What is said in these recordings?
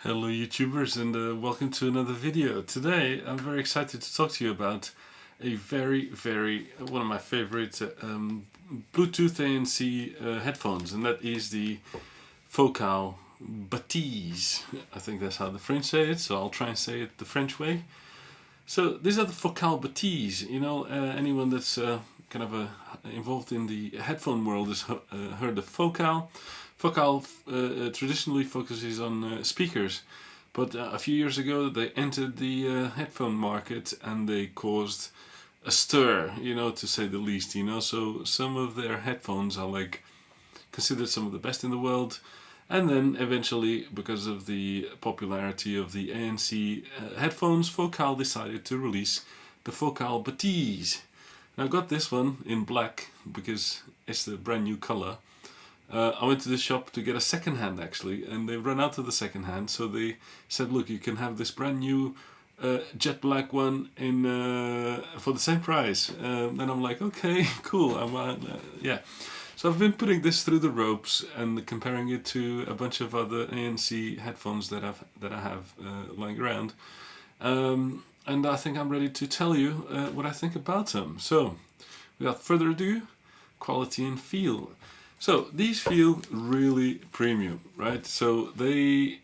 Hello YouTubers, and welcome to another video. Today I'm very excited to talk to you about a one of my favorite Bluetooth ANC headphones, and that is the Focal Bathys. I think that's how the French say it, so I'll try and say it the French way. So these are the Focal Bathys. Anyone that's involved in the headphone world has heard of Focal. Focal traditionally focuses on speakers, but a few years ago they entered the headphone market and they caused a stir, to say the least. So some of their headphones are considered some of the best in the world, and then eventually, because of the popularity of the ANC headphones, Focal decided to release the Focal Bathys. Now I got this one in black because it's the brand new color. I went to the shop to get a second hand actually, and they ran out of the second hand, so they said, look, you can have this brand new jet black one in for the same price. Then I'm like, okay, cool. Yeah. So I've been putting this through the ropes and comparing it to a bunch of other ANC headphones that I have lying around, and I think I'm ready to tell you what I think about them. So, without further ado, quality and feel. So these feel really premium, right? So they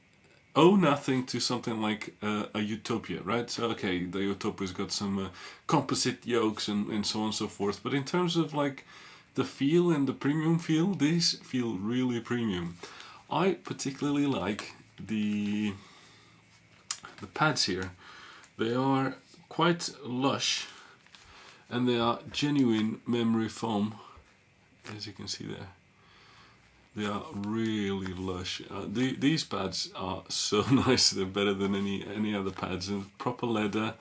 owe nothing to something like a Utopia, right? So okay, the Utopia's got some composite yokes and so on and so forth, but in terms of the feel and the premium feel, these feel really premium. I particularly like the pads here. They are quite lush and they are genuine memory foam, as you can see there. They are really lush. These pads are so nice. They're better than any other pads. And proper leather.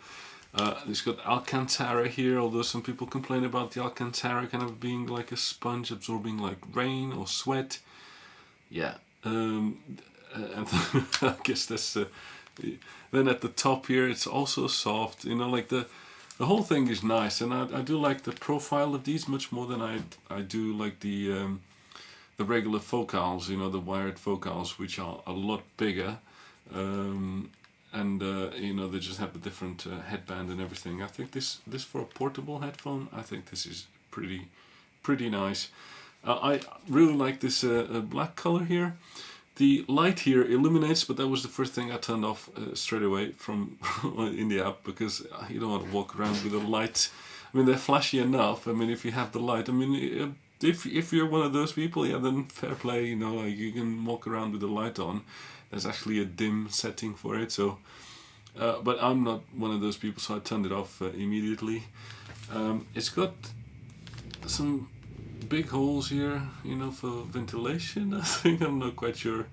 It's got Alcantara here, although some people complain about the Alcantara kind of being like a sponge absorbing like rain or sweat. Yeah. And I guess that's... then at the top here, it's also soft. The whole thing is nice. And I do like the profile of these much more than I do like the regular focals, the wired focals, which are a lot bigger, and they just have a different headband and everything. I think this for a portable headphone, I think this is pretty nice. I really like this black color here. The light here illuminates, but that was the first thing I turned off straight away from in the app, because you don't want to walk around with a light. I mean, they're flashy enough. I mean, if you have the light, I mean, if you're one of those people, yeah, then fair play. You can walk around with the light on. There's actually a dim setting for it. So, but I'm not one of those people, so I turned it off immediately. It's got some big holes here, for ventilation. I think, I'm not quite sure.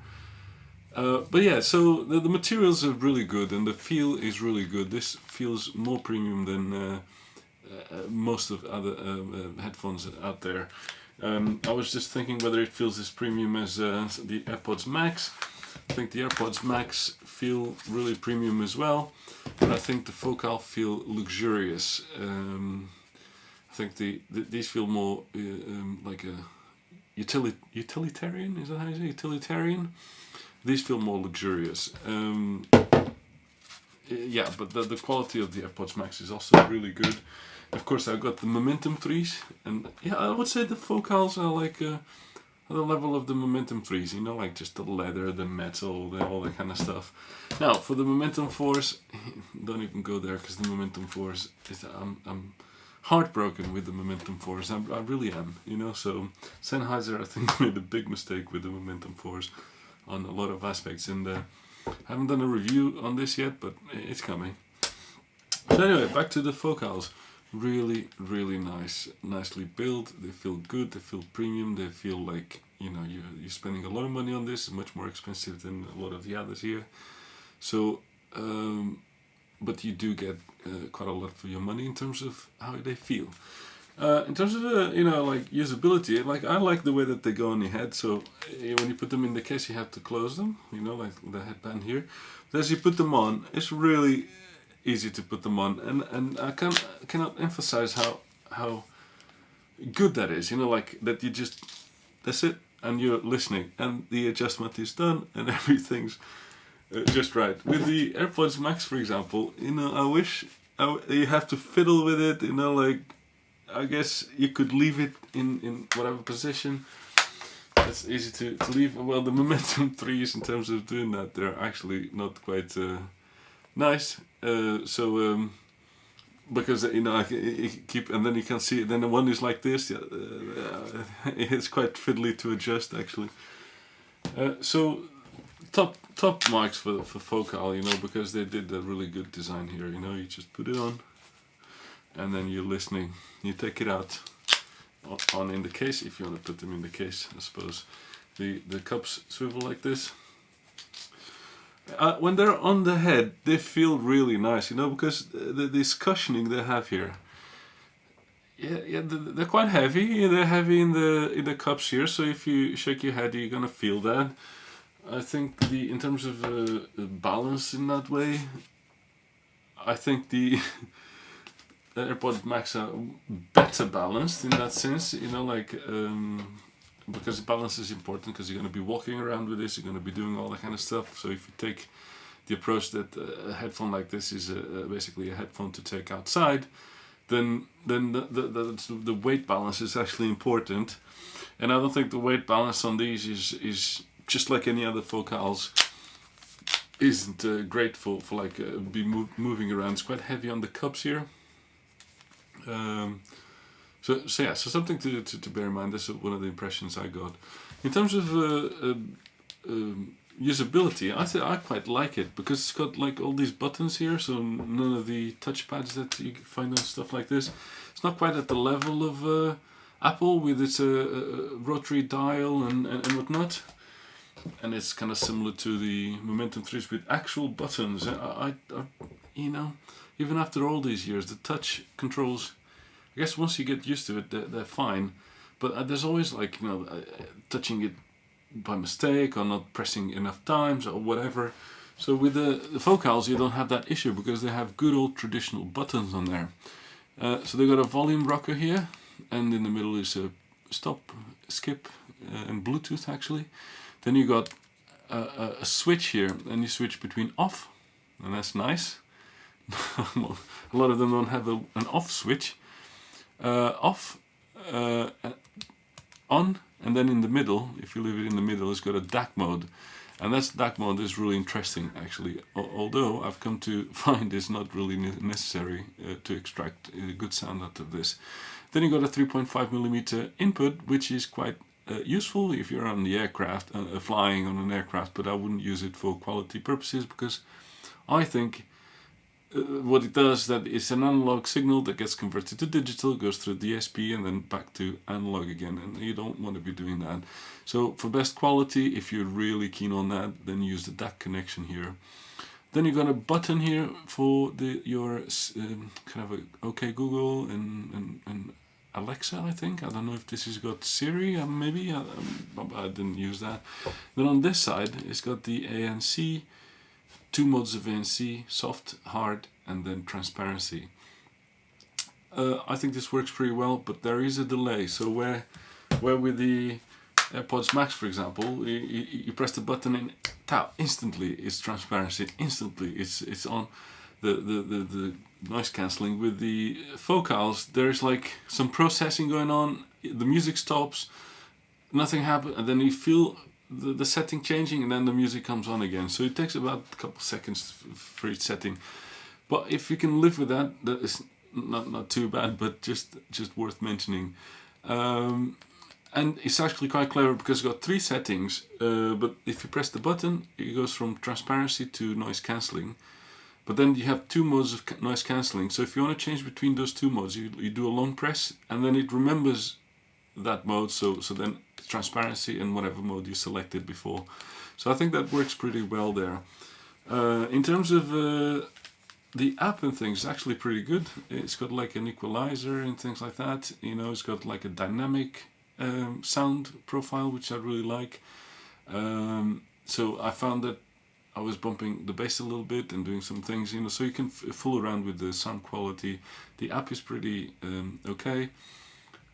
But yeah, so the materials are really good and the feel is really good. This feels more premium than most of other headphones out there. I was just thinking whether it feels as premium as the AirPods Max. I think the AirPods Max feel really premium as well, but I think the Focal feel luxurious. I think these feel more like a utilitarian. Is that how you say utilitarian? These feel more luxurious. Yeah, but the quality of the AirPods Max is also really good. Of course, I've got the Momentum 3s, and yeah, I would say the Focals are like the level of the Momentum 3s, like just the leather, the metal, all that kind of stuff. Now, for the Momentum 4s, don't even go there, because the Momentum 4s, I'm heartbroken with the Momentum 4s. I really am, so Sennheiser, I think, made a big mistake with the Momentum 4s on a lot of aspects, and I haven't done a review on this yet, but it's coming. So anyway, back to the Focals. Really nice, nicely built. They feel good, they feel premium, they feel like you're spending a lot of money on this. It's much more expensive than a lot of the others here, so but you do get quite a lot for your money in terms of how they feel. In terms of usability, I like the way that they go on your head. So when you put them in the case, you have to close them, like the headband here. But as you put them on, it's really easy to put them on, and I cannot emphasize how good that is. That you that's it, and you're listening, and the adjustment is done, and everything's just right. With the AirPods Max, for example, you know, I wish you have to fiddle with it. You know, like I guess you could leave it in whatever position. It's easy to leave. Well, the Momentum 3s in terms of doing that, they're actually not quite nice. Because you know, you keep, and then you can see it. Then the one is like this. It's quite fiddly to adjust, actually. So top marks for Focal, you know, because they did a really good design here. You know, you just put it on, and then you're listening. You take it out on in the case if you want to put them in the case. I suppose the cups swivel like this. When they're on the head, they feel really nice, you know, because this cushioning they have here. Yeah, they're quite heavy. They're heavy in the cups here. So if you shake your head, you're gonna feel that. I think in terms of balance in that way, I think the AirPod Max are better balanced in that sense. You know, like because balance is important because you're going to be walking around with this. You're going to be doing all that kind of stuff. So if you take the approach that a headphone like this is basically a headphone to take outside, then the weight balance is actually important. And I don't think the weight balance on these is just like any other Focals. Isn't great for like moving around. It's quite heavy on the cups here. So something to bear in mind. That's one of the impressions I got. In terms of usability, I quite like it because it's got like all these buttons here. So none of the touchpads that you find on stuff like this. It's not quite at the level of Apple with its rotary dial and whatnot. And it's kind of similar to the Momentum 3s with actual buttons. I you know, even after all these years, the touch controls, I guess once you get used to it, they're fine. But there's always like, you know, touching it by mistake or not pressing enough times or whatever. So with the Focals, you don't have that issue because they have good old traditional buttons on there. So they got a volume rocker here, and in the middle is a stop, skip, and Bluetooth actually. Then you got a switch here, and you switch between off, and that's nice. A lot of them don't have an off switch. Off, on, and then in the middle, if you leave it in the middle, it's got a DAC mode. And that DAC mode is really interesting, actually. Although I've come to find it's not really necessary to extract a good sound out of this. Then you got a 3.5mm input, which is quite useful if you're on the aircraft, flying on an aircraft, but I wouldn't use it for quality purposes because I think what it does that it's an analog signal that gets converted to digital, goes through DSP and then back to analog again, and you don't want to be doing that. So for best quality, if you're really keen on that, then use the DAC connection here. Then you got a button here for your kind of a OK Google and Alexa, I think. I don't know if this has got Siri, maybe. I didn't use that. Then on this side, it's got the ANC, 2 modes of ANC, soft, hard, and then transparency. I think this works pretty well, but there is a delay. So where with the AirPods Max, for example, you press the button and instantly it's transparency, instantly it's on. The noise cancelling. With the Focals, there's like some processing going on, the music stops, nothing happens, and then you feel the setting changing, and then the music comes on again. So it takes about a couple seconds for each setting. But if you can live with that, that is not too bad, but just worth mentioning. And it's actually quite clever because it's got 3 settings, but if you press the button, it goes from transparency to noise cancelling. But then you have 2 modes of noise cancelling. So if you want to change between those 2 modes, you do a long press, and then it remembers that mode. So then transparency and whatever mode you selected before. So I think that works pretty well there. In terms of the app and things, it's actually pretty good. It's got like an equalizer and things like that. You know, it's got like a dynamic sound profile, which I really like. So I found that I was bumping the bass a little bit and doing some things, you know, so you can fool around with the sound quality. The app is pretty okay.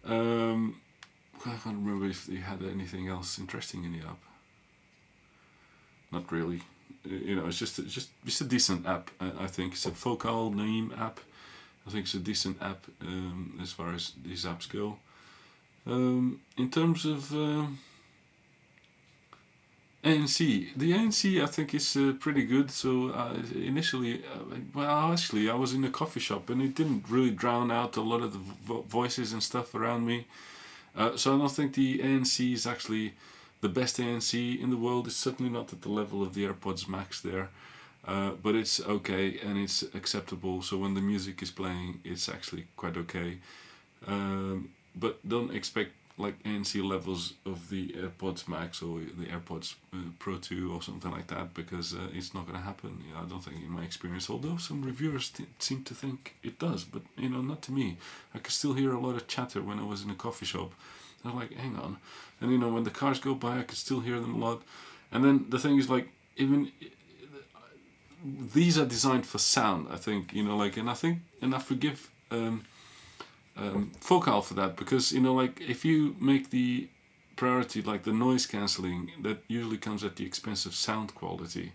I can't remember if they had anything else interesting in the app. Not really. you know, it's just a decent app. I think it's a Focal name app. I think it's a decent app as far as these apps go. In terms of ANC, the ANC I think is pretty good. So initially, well, actually, I was in a coffee shop and it didn't really drown out a lot of the voices and stuff around me. So I don't think the ANC is actually the best ANC in the world. It's certainly not at the level of the AirPods Max there, but it's okay and it's acceptable. So when the music is playing, it's actually quite okay. But don't expect like ANC levels of the AirPods Max or the AirPods Pro 2 or something like that, because it's not going to happen. I don't think, in my experience, although some reviewers seem to think it does, but not to me. I could still hear a lot of chatter when I was in a coffee shop. I was like, hang on. And when the cars go by, I could still hear them a lot. And then the thing is, like, even these are designed for sound, I think, and I forgive Focal for that, because like if you make the priority like the noise cancelling, that usually comes at the expense of sound quality,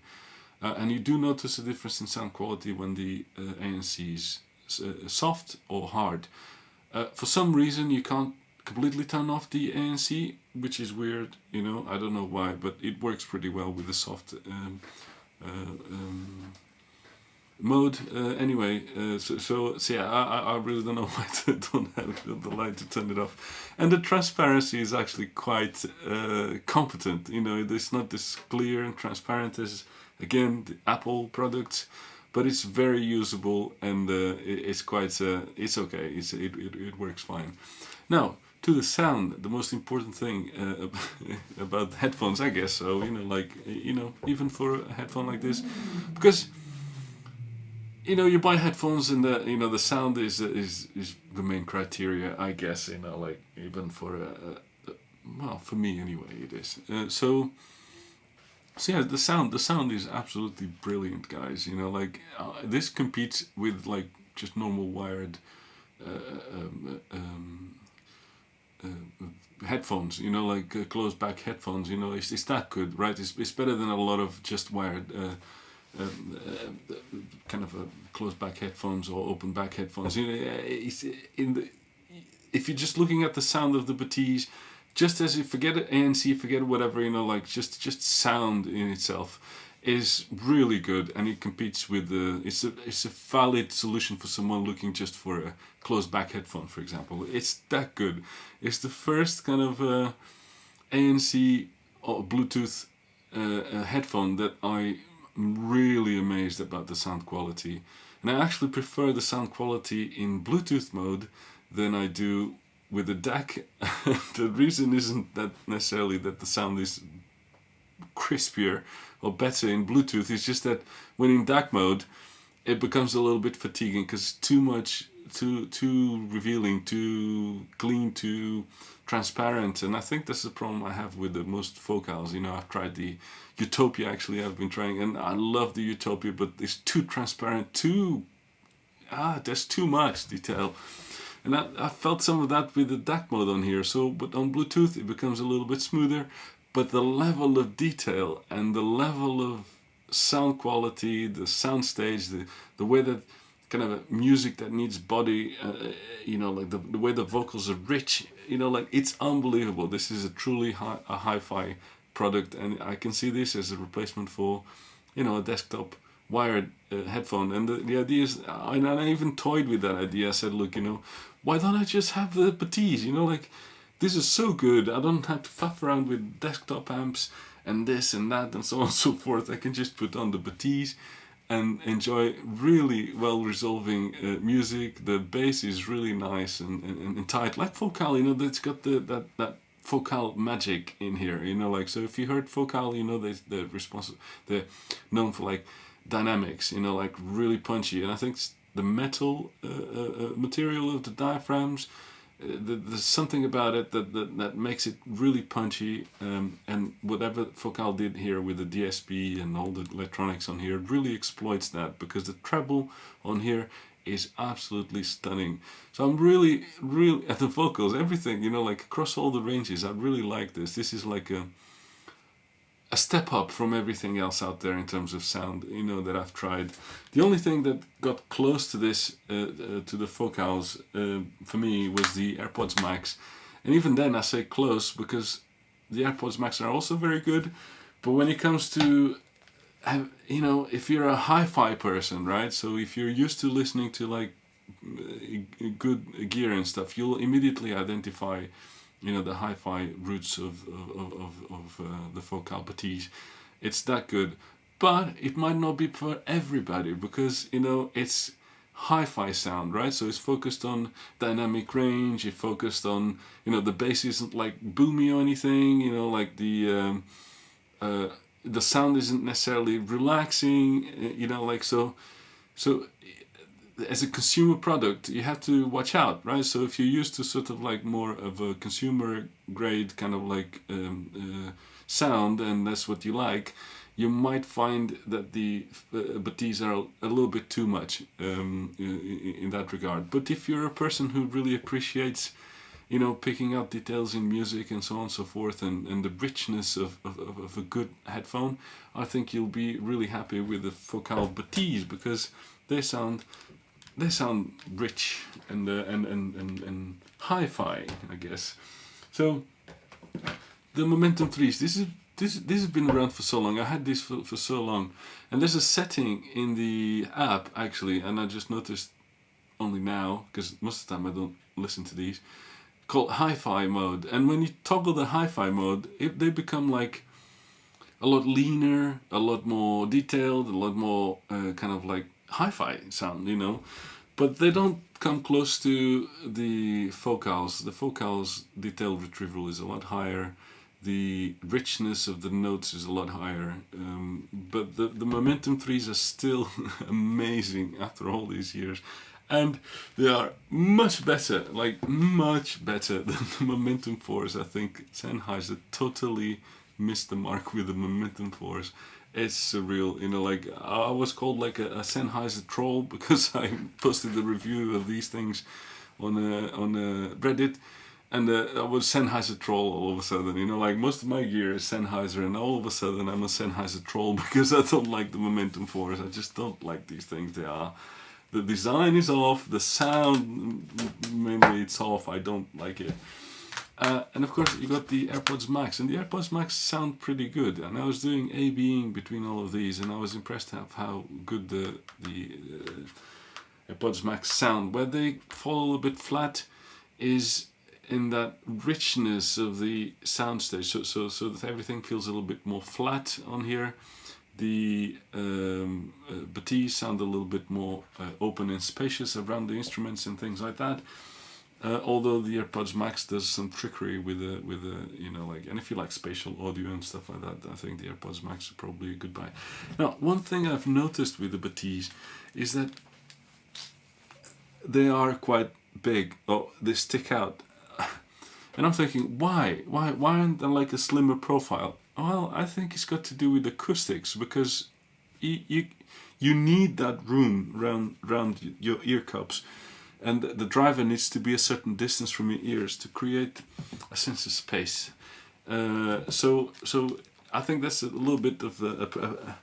and you do notice a difference in sound quality when the ANC is soft or hard. For some reason you can't completely turn off the ANC, which is weird. I don't know why, but it works pretty well with the soft mode. Anyway, so yeah, I really don't know why I don't have the light to turn it off. And the transparency is actually quite competent. It's not as clear and transparent as, again, the Apple products, but it's very usable, and it's quite it's okay. It works fine. Now, to the sound, the most important thing about headphones, I guess. So even for a headphone like this, because you buy headphones and the sound is the main criteria, I guess. Even for well, for me anyway, it is. So yeah, the sound is absolutely brilliant, guys. This competes with like just normal wired headphones. Closed back headphones. It's that good, right? It's better than a lot of just wired. Kind of closed back headphones or open back headphones. If you're just looking at the sound of the Bathys, just as you forget it, ANC, forget whatever, just sound in itself is really good, and it competes with it's a valid solution for someone looking just for a closed back headphone, for example. It's that good. It's the first kind of ANC or Bluetooth headphone that I'm really amazed about the sound quality, and I actually prefer the sound quality in Bluetooth mode than I do with the DAC. The reason isn't that necessarily that the sound is crispier or better in Bluetooth. It's just that when in DAC mode, it becomes a little bit fatiguing because it's too much, too revealing, too clean, too transparent. And I think that's the problem I have with the most Focals. I've tried the Utopia, actually. I've been trying, and I love the Utopia, but it's too transparent, there's too much detail. And I felt some of that with the DAC mode on here. But on Bluetooth, it becomes a little bit smoother. But the level of detail and the level of sound quality, the sound stage, the way that kind of music that needs body, like the way the vocals are rich, it's unbelievable. This is a truly hi-fi product, and I can see this as a replacement for, a desktop wired headphone. And the idea is, and I even toyed with that idea. I said, look, why don't I just have the Bathys? This is so good. I don't have to faff around with desktop amps and this and that and so on and so forth. I can just put on the Bathys and enjoy really well resolving music. The bass is really nice and tight, like Focal. It's got that Focal magic in here. So if you heard Focal, they're known for like dynamics. Like really punchy. And I think the metal material of the diaphragms. There's something about it that makes it really punchy, and whatever Focal did here with the DSP and all the electronics on here really exploits that, because the treble on here is absolutely stunning. So I'm really at the vocals, everything, like across all the ranges, I really like this. This is like a step up from everything else out there in terms of sound, you know, that I've tried. The only thing that got close to this, to the Focals, for me, was the AirPods Max. And even then I say close because the AirPods Max are also very good. But when it comes to, you know, if you're a hi-fi person, right? So if you're used to listening to like good gear and stuff, you'll immediately identify, you know, the hi-fi roots of the Focal Bathys. It's that good, but it might not be for everybody because, you know, it's hi-fi sound, right? So it's focused on dynamic range. It's focused on, you know, the bass isn't like boomy or anything. You know, like the sound isn't necessarily relaxing. You know, like so. As a consumer product, you have to watch out, right? So if you're used to sort of like more of a consumer grade kind of like sound, and that's what you like, you might find that the Bathys are a little bit too much in that regard. But if you're a person who really appreciates, you know, picking out details in music and so on and so forth, and the richness of a good headphone, I think you'll be really happy with the Focal Bathys because they sound rich and hi-fi, I guess. So the Momentum 3s, this has been around for so long. I had this for so long, and there's a setting in the app actually, and I just noticed only now because most of the time I don't listen to these, called hi-fi mode. And when you toggle the hi-fi mode, they become like a lot leaner, a lot more detailed, a lot more kind of like hi-fi sound, you know, but they don't come close to the Focals. The Focals detail retrieval is a lot higher, the richness of the notes is a lot higher, but the Momentum 3s are still amazing after all these years, and they are much better, like much better than the Momentum 4s. I think Sennheiser totally missed the mark with the Momentum 4s. It's surreal, you know, like I was called like a Sennheiser troll because I posted a review of these things on Reddit, and I was Sennheiser troll all of a sudden, you know, like most of my gear is Sennheiser, and all of a sudden I'm a Sennheiser troll because I don't like the Momentum 4s. I just don't like these things. The design is off, the sound, mainly it's off, I don't like it. And of course you got the AirPods Max, and the AirPods Max sound pretty good, and I was doing A/Bing between all of these, and I was impressed at how good the AirPods Max sound. Where they fall a little bit flat is in that richness of the soundstage, so that everything feels a little bit more flat on here. The Bathys sound a little bit more open and spacious around the instruments and things like that. Although the AirPods Max does some trickery with a you know, like, and if you like spatial audio and stuff like that, I think the AirPods Max is probably a good buy. Now, one thing I've noticed with the Bathys is that they are quite big. Oh, they stick out, and I'm thinking, why aren't they like a slimmer profile? Well, I think it's got to do with acoustics, because you need that room round your ear cups. And the driver needs to be a certain distance from your ears to create a sense of space. So I think that's a little bit of a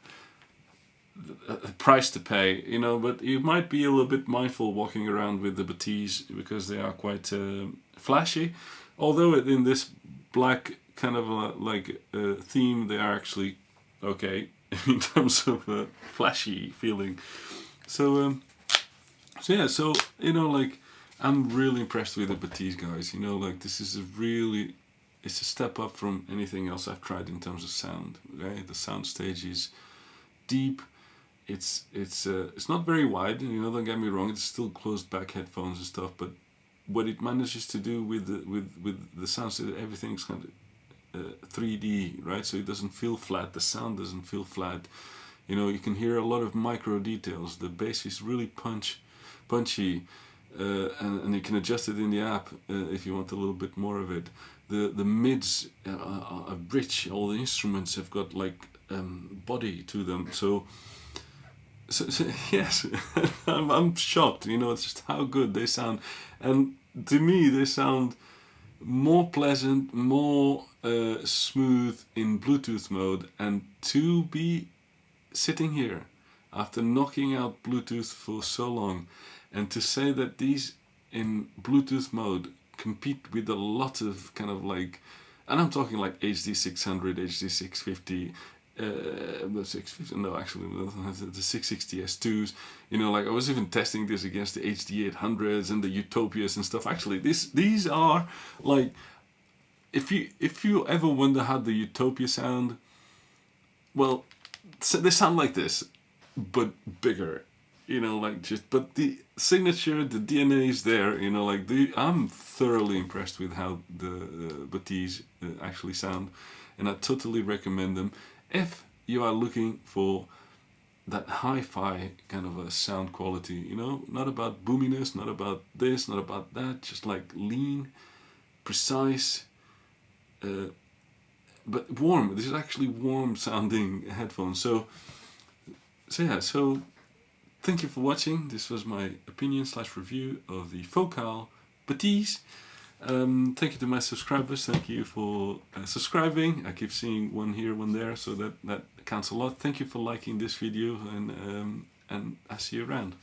price to pay, you know. But you might be a little bit mindful walking around with the Bathys because they are quite flashy. Although in this black kind of theme, they are actually okay in terms of flashy feeling. So yeah, so, you know, like, I'm really impressed with the Bathys, guys. You know, like, this is it's a step up from anything else I've tried in terms of sound. Right? The sound stage is deep. It's not very wide. You know, don't get me wrong. It's still closed back headphones and stuff. But what it manages to do with the sound stage, everything's kind of 3D, right? So it doesn't feel flat. The sound doesn't feel flat. You know, you can hear a lot of micro details. The bass is really punchy, and you can adjust it in the app if you want a little bit more of it. The mids are rich. All the instruments have got like body to them. So yes, I'm shocked. You know, it's just how good they sound, and to me they sound more pleasant, more smooth in Bluetooth mode, and to be sitting here after knocking out Bluetooth for so long, and to say that these in Bluetooth mode compete with a lot of kind of like, and I'm talking like HD 600, HD 650, the 650, no, actually the 660 S2s, you know, like I was even testing this against the HD 800s and the Utopias and stuff. Actually, these are like, if you ever wonder how the Utopia sound, well, they sound like this, but bigger, you know, like just, but the signature, the DNA is there, you know, like I'm thoroughly impressed with how the Bathys actually sound, and I totally recommend them if you are looking for that hi-fi kind of a sound quality, you know, not about boominess, not about this, not about that, just like lean, precise, but warm. This is actually warm sounding headphones. So yeah, so thank you for watching. This was my opinion / review of the Focal Bathys. Thank you to my subscribers. Thank you for subscribing. I keep seeing one here, one there, so that counts a lot. Thank you for liking this video, and I see you around.